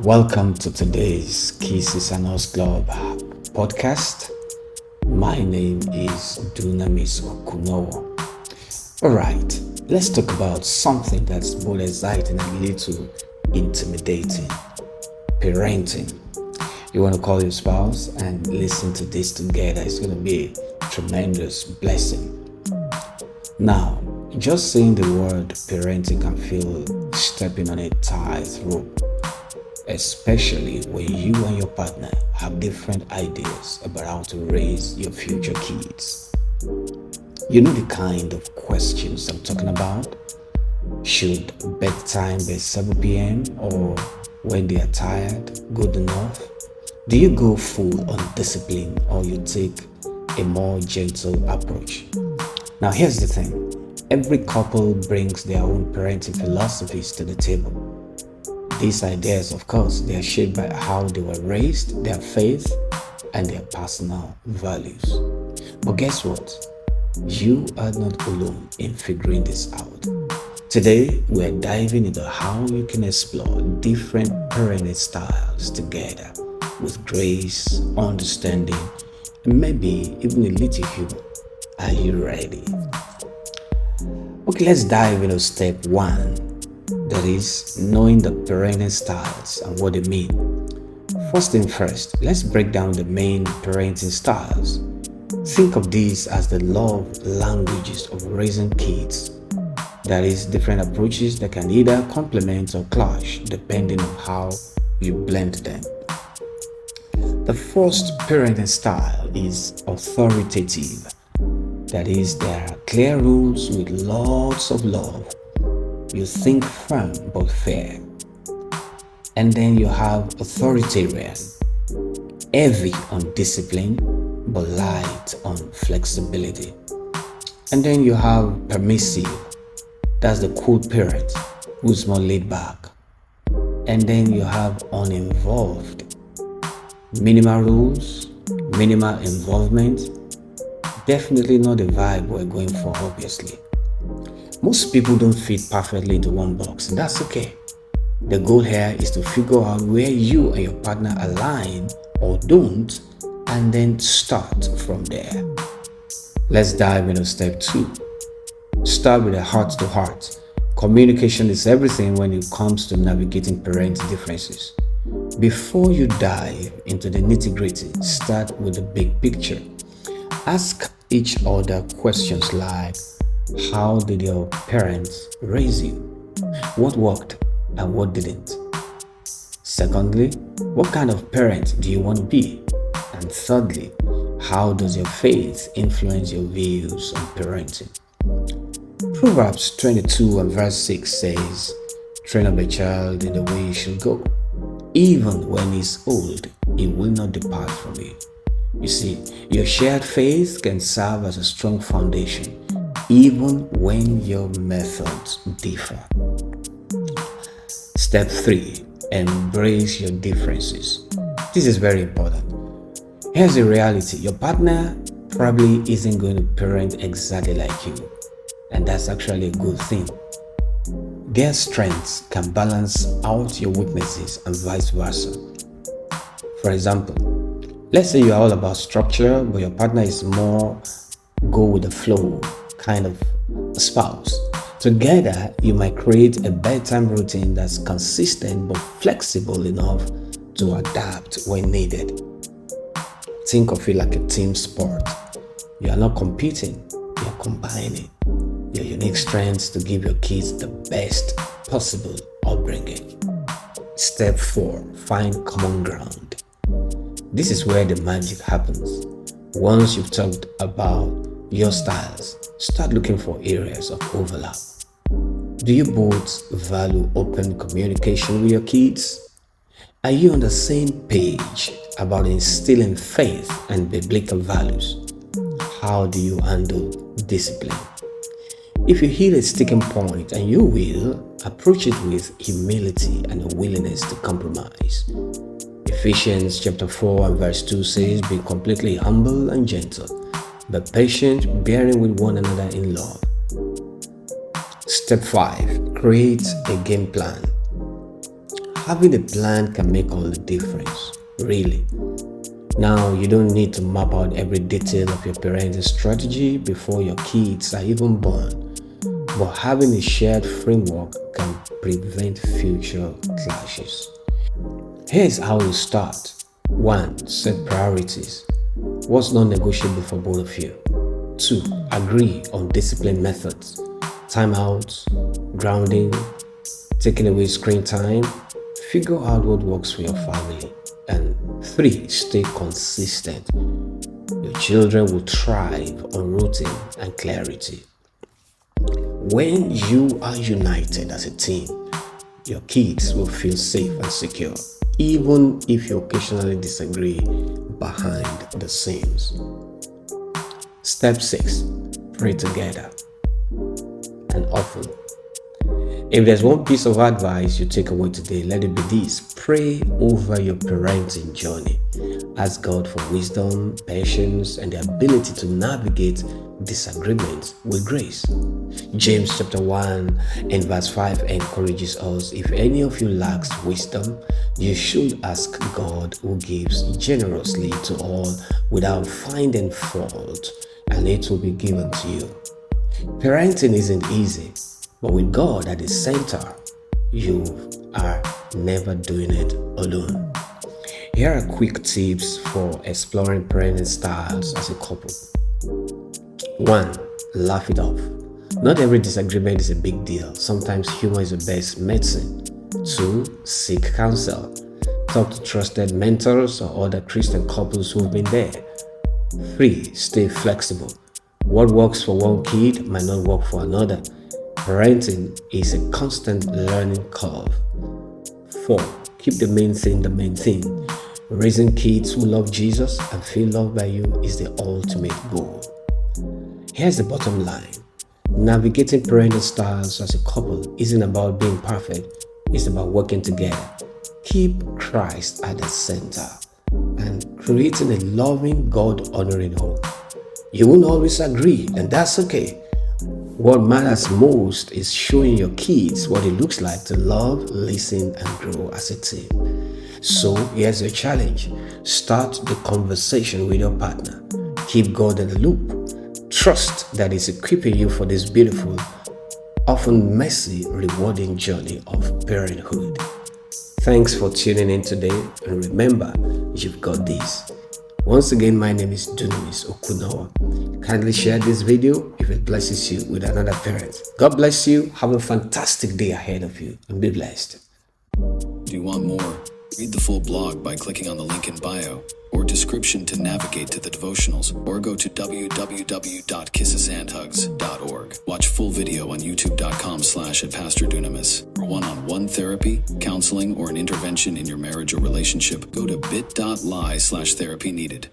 Welcome to today's Kisses and Us Club podcast. My name is Dunamis Okunowo. Alright, let's talk about something that's both exciting and a little intimidating. Parenting. You want to call your spouse and listen to this together. It's going to be a tremendous blessing. Now, just saying the word parenting can feel stepping on a tightrope, especially when you and your partner have different ideas about how to raise your future kids. You know the kind of questions I'm talking about? Should bedtime be 7 p.m. or when they are tired good enough? Do you go full on discipline or you take a more gentle approach? Now here's the thing. Every couple brings their own parenting philosophies to the table. These ideas, of course, they are shaped by how they were raised, their faith, and their personal values. But guess what? You are not alone in figuring this out. Today, we're diving into how you can explore different parenting styles together with grace, understanding, and maybe even a little humor. Are you ready? Okay, let's dive into step 1. That is, knowing the parenting styles and what they mean. First thing first, let's break down the main parenting styles. Think of these as the love languages of raising kids. That is, different approaches that can either complement or clash depending on how you blend them. The first parenting style is authoritative. That is, there are clear rules with lots of love. You think firm but fair. And then you have authoritarian, heavy on discipline but light on flexibility. And then you have permissive, that's the cool parent who's more laid back. And then you have uninvolved, minimal rules, minimal involvement. Definitely not the vibe we're going for, obviously. Most people don't fit perfectly into one box, and that's okay. The goal here is to figure out where you and your partner align or don't, and then start from there. Let's dive into step 2. Start with a heart-to-heart. Communication is everything when it comes to navigating parenting differences. Before you dive into the nitty-gritty, start with the big picture. Ask each other questions like, how did your parents raise you? What worked and what didn't? Secondly, what kind of parent do you want to be? And thirdly, how does your faith influence your views on parenting? Proverbs 22 and verse 6 says, train up a child in the way he should go. Even when he's old, he will not depart from it. You see, your shared faith can serve as a strong foundation even when your methods differ. Step 3. Embrace your differences. This is very important. Here's the reality. Your partner probably isn't going to parent exactly like you, and that's actually a good thing. Their strengths can balance out your weaknesses and vice versa. For example, let's say you're all about structure, but your partner is more go with the flow kind of spouse. Together, you might create a bedtime routine that's consistent but flexible enough to adapt when needed. Think of it like a team sport. You are not competing, you're combining your unique strengths to give your kids the best possible upbringing. Step 4. Find common ground. This is where the magic happens. Once you've talked about your styles, start looking for areas of overlap. Do you both value open communication with your kids? Are you on the same page about instilling faith and biblical values? How do you handle discipline? If you hit a sticking point, and you will, approach it with humility and a willingness to compromise. Ephesians chapter 4 and verse 2 says, be completely humble and gentle, but patient, bearing with one another in love. Step 5. Create a game plan. Having a plan can make all the difference, really. Now, you don't need to map out every detail of your parenting strategy before your kids are even born, but having a shared framework can prevent future clashes. Here's how you start. 1. Set priorities. What's non-negotiable for both of you? 2. Agree on discipline methods. Timeouts, grounding, taking away screen time. Figure out what works for your family. And 3. Stay consistent. Your children will thrive on routine and clarity. When you are united as a team, your kids will feel safe and secure, even if you occasionally disagree behind the scenes. Step 6. Pray together and often. If there's one piece of advice you take away today, let it be this. Pray over your parenting journey. Ask God for wisdom, patience, and the ability to navigate disagreements with grace. James chapter 1 and verse 5 encourages us, if any of you lacks wisdom, you should ask God, who gives generously to all without finding fault, and it will be given to you. Parenting isn't easy, but with God at the center, you are never doing it alone. Here are quick tips for exploring parenting styles as a couple. 1. Laugh it off. Not every disagreement is a big deal. Sometimes humor is the best medicine. 2. Seek counsel. Talk to trusted mentors or other Christian couples who've been there. 3. Stay flexible. What works for one kid might not work for another. Parenting is a constant learning curve. 4. Keep the main thing the main thing. Raising kids who love Jesus and feel loved by you is the ultimate goal. Here's the bottom line. Navigating parenting styles as a couple isn't about being perfect. It's about working together. Keep Christ at the center and creating a loving, God-honoring home. You won't always agree, and that's okay. What matters most is showing your kids what it looks like to love, listen, and grow as a team. So here's your challenge. Start the conversation with your partner. Keep God in the loop. Trust that He's equipping you for this beautiful, often messy, rewarding journey of parenthood. Thanks for tuning in today, and remember, you've got this. Once again, my name is Dunamis Okunowo. Kindly share this video if it blesses you with another parent. God bless you. Have a fantastic day ahead of you and be blessed. Do you want more? Read the full blog by clicking on the link in bio or description to navigate to the devotionals, or go to www.kissesandhugs.org. Watch full video on youtube.com/@PastorDunamis. For one-on-one therapy, counseling, or an intervention in your marriage or relationship, go to bit.ly/therapy needed.